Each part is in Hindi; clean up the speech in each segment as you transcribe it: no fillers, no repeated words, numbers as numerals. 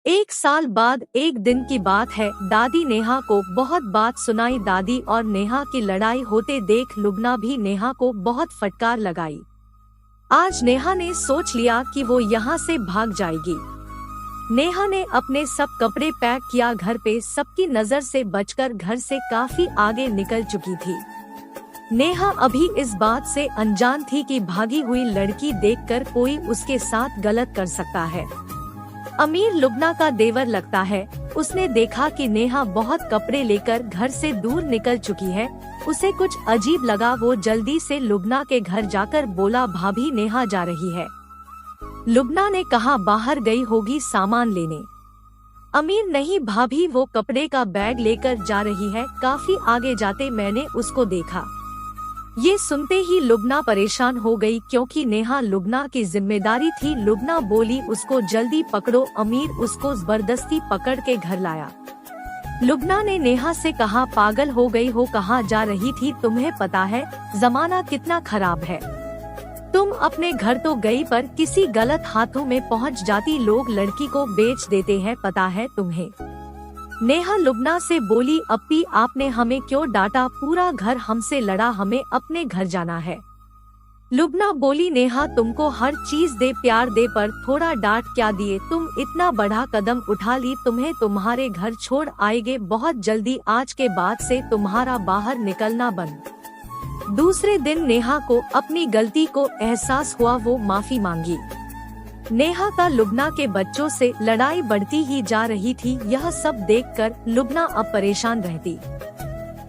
एक साल बाद एक दिन की बात है। दादी नेहा को बहुत बात सुनाई। दादी और नेहा की लड़ाई होते देख लुबना भी नेहा को बहुत फटकार लगाई। आज नेहा ने सोच लिया कि वो यहाँ से भाग जाएगी। नेहा ने अपने सब कपड़े पैक किया। घर पे सबकी नजर से बचकर घर से काफी आगे निकल चुकी थी। नेहा अभी इस बात से अनजान थी कि भागी हुई लड़की देखकर कोई उसके साथ गलत कर सकता है। अमीर लुबना का देवर लगता है। उसने देखा कि नेहा बहुत कपड़े लेकर घर से दूर निकल चुकी है। उसे कुछ अजीब लगा। वो जल्दी से लुबना के घर जाकर बोला, भाभी नेहा जा रही है। लुबना ने कहा, बाहर गई होगी सामान लेने। अमीर, नहीं भाभी, वो कपड़े का बैग लेकर जा रही है। काफी आगे जाते मैंने उसको देखा। ये सुनते ही लुबना परेशान हो गई क्योंकि नेहा लुबना की जिम्मेदारी थी। लुबना बोली, उसको जल्दी पकड़ो। अमीर उसको जबरदस्ती पकड़ के घर लाया। लुबना ने नेहा से कहा, पागल हो गई हो, कहाँ जा रही थी? तुम्हें पता है जमाना कितना खराब है। तुम अपने घर तो गई पर किसी गलत हाथों में पहुंच जाती। लोग लड़की को बेच देते हैं, पता है तुम्हें? नेहा लुबना से बोली, अप्पी आपने हमें क्यों डांटा? पूरा घर हमसे लड़ा, हमें अपने घर जाना है। लुबना बोली, नेहा तुमको हर चीज दे, प्यार दे, पर थोड़ा डांट क्या दिए? तुम इतना बड़ा कदम उठा ली, तुम्हें तुम्हारे घर छोड़ आएंगे बहुत जल्दी। आज के बाद से तुम्हारा बाहर निकलना बंद। दूसरे दिन नेहा को अपनी गलती को एहसास हुआ। वो माफी मांगी। नेहा का लुबना के बच्चों से लड़ाई बढ़ती ही जा रही थी। यह सब देखकर लुबना अब परेशान रहती।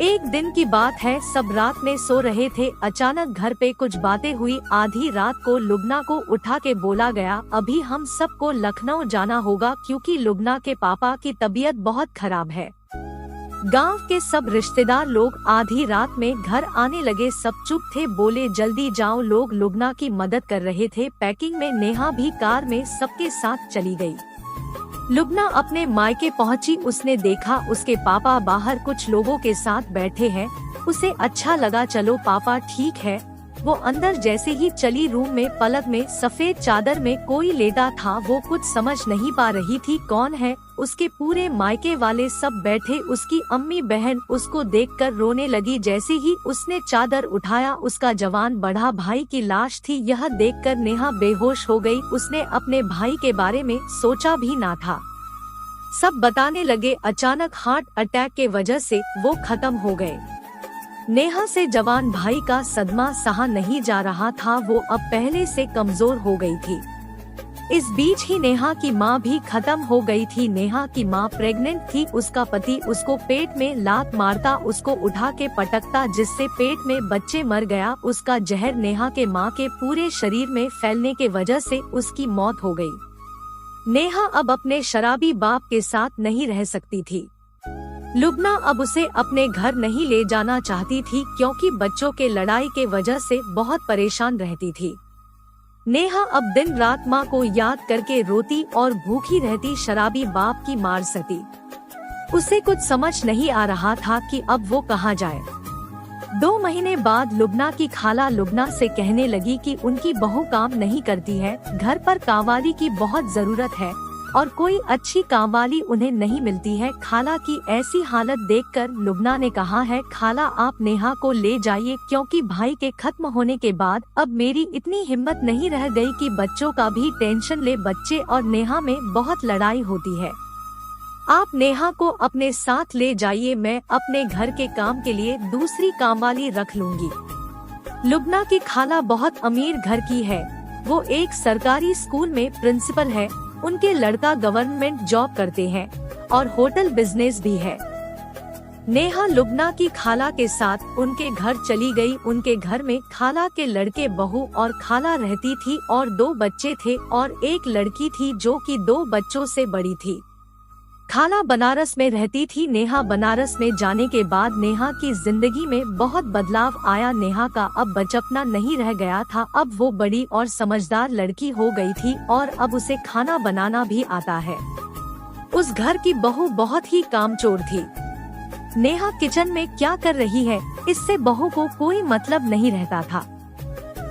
एक दिन की बात है, सब रात में सो रहे थे। अचानक घर पे कुछ बातें हुई। आधी रात को लुबना को उठा के बोला गया, अभी हम सबको लखनऊ जाना होगा क्योंकि लुबना के पापा की तबीयत बहुत खराब है। गांव के सब रिश्तेदार लोग आधी रात में घर आने लगे। सब चुप थे। बोले, जल्दी जाओ। लोग लुबना की मदद कर रहे थे पैकिंग में। नेहा भी कार में सबके साथ चली गई। लुबना अपने मायके पहुंची। उसने देखा उसके पापा बाहर कुछ लोगों के साथ बैठे हैं। उसे अच्छा लगा, चलो पापा ठीक है। वो अंदर जैसे ही चली, रूम में पलक में सफेद चादर में कोई लेटा था। वो कुछ समझ नहीं पा रही थी कौन है। उसके पूरे मायके वाले सब बैठे। उसकी अम्मी बहन उसको देखकर रोने लगी। जैसे ही उसने चादर उठाया, उसका जवान बड़ा भाई की लाश थी। यह देखकर नेहा बेहोश हो गई। उसने अपने भाई के बारे में सोचा भी ना था। सब बताने लगे अचानक हार्ट अटैक के वजह से वो खत्म हो गए। नेहा से जवान भाई का सदमा सहा नहीं जा रहा था। वो अब पहले से कमजोर हो गई थी। इस बीच ही नेहा की माँ भी खत्म हो गई थी। नेहा की माँ प्रेग्नेंट थी। उसका पति उसको पेट में लात मारता, उसको उठा के पटकता, जिससे पेट में बच्चे मर गया। उसका जहर नेहा के माँ के पूरे शरीर में फैलने के वजह से उसकी मौत हो गई। नेहा अब अपने शराबी बाप के साथ नहीं रह सकती थी। लुबना अब उसे अपने घर नहीं ले जाना चाहती थी क्योंकि बच्चों के लड़ाई के वजह से बहुत परेशान रहती थी। नेहा अब दिन रात माँ को याद करके रोती और भूखी रहती। शराबी बाप की मार सती। उसे कुछ समझ नहीं आ रहा था कि अब वो कहाँ जाए। 2 महीने बाद लुबना की खाला लुबना से कहने लगी कि उनकी बहू काम नहीं करती है, घर पर कामवाली की बहुत जरूरत है और कोई अच्छी कामवाली उन्हें नहीं मिलती है। खाला की ऐसी हालत देखकर लुबना ने कहा है, खाला आप नेहा को ले जाइए क्योंकि भाई के खत्म होने के बाद अब मेरी इतनी हिम्मत नहीं रह गई कि बच्चों का भी टेंशन ले। बच्चे और नेहा में बहुत लड़ाई होती है। आप नेहा को अपने साथ ले जाइए, मैं अपने घर के काम के लिए दूसरी कामवाली रख लूंगी। लुबना की खाला बहुत अमीर घर की है। वो एक सरकारी स्कूल में प्रिंसिपल है। उनके लड़का गवर्नमेंट जॉब करते हैं और होटल बिजनेस भी है। नेहा लुबना की खाला के साथ उनके घर चली गई। उनके घर में खाला के लड़के, बहू और खाला रहती थी और 2 बच्चे थे और एक लड़की थी जो कि 2 बच्चों से बड़ी थी। खाला बनारस में रहती थी। नेहा बनारस में जाने के बाद नेहा की जिंदगी में बहुत बदलाव आया। नेहा का अब बचपना नहीं रह गया था। अब वो बड़ी और समझदार लड़की हो गई थी और अब उसे खाना बनाना भी आता है। उस घर की बहू बहुत ही कामचोर थी। नेहा किचन में क्या कर रही है, इससे बहू को कोई मतलब नहीं रहता था।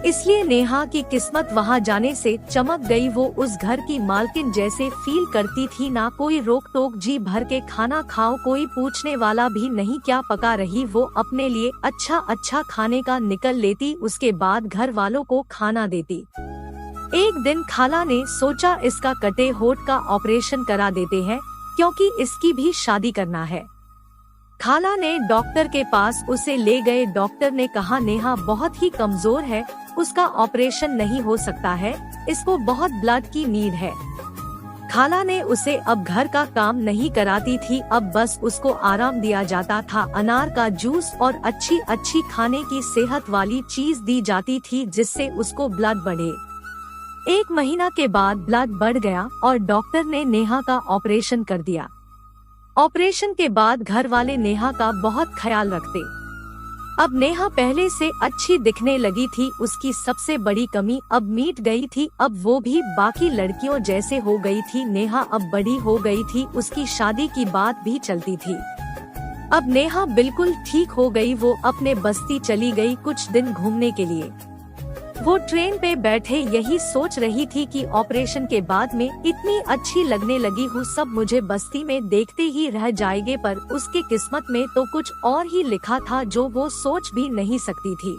इसलिए नेहा की किस्मत वहां जाने से चमक गई। वो उस घर की मालकिन जैसे फील करती थी, ना कोई रोक टोक, जी भर के खाना खाओ, कोई पूछने वाला भी नहीं क्या पका रही। वो अपने लिए अच्छा अच्छा खाने का निकल लेती, उसके बाद घर वालों को खाना देती। एक दिन खाला ने सोचा इसका कटे होठ का ऑपरेशन करा देते हैं, क्योंकि इसकी भी शादी करना है। खाला ने डॉक्टर के पास उसे ले गए। डॉक्टर ने कहा नेहा बहुत ही कमजोर है, उसका ऑपरेशन नहीं हो सकता है, इसको बहुत ब्लड की नीड है। खाला ने उसे अब घर का काम नहीं कराती थी, अब बस उसको आराम दिया जाता था। अनार का जूस और अच्छी अच्छी खाने की सेहत वाली चीज दी जाती थी, जिससे उसको ब्लड बढ़े। 1 महीना के बाद ब्लड बढ़ गया और डॉक्टर ने नेहा का ऑपरेशन कर दिया। ऑपरेशन के बाद घर वाले नेहा का बहुत ख्याल रखते। अब नेहा पहले से अच्छी दिखने लगी थी, उसकी सबसे बड़ी कमी अब मिट गई थी, अब वो भी बाकी लड़कियों जैसे हो गई थी। नेहा अब बड़ी हो गई थी, उसकी शादी की बात भी चलती थी। अब नेहा बिल्कुल ठीक हो गई, वो अपने बस्ती चली गई कुछ दिन घूमने के लिए। वो ट्रेन पे बैठे यही सोच रही थी कि ऑपरेशन के बाद में इतनी अच्छी लगने लगी हूँ, सब मुझे बस्ती में देखते ही रह जाएंगे। पर उसके किस्मत में तो कुछ और ही लिखा था, जो वो सोच भी नहीं सकती थी।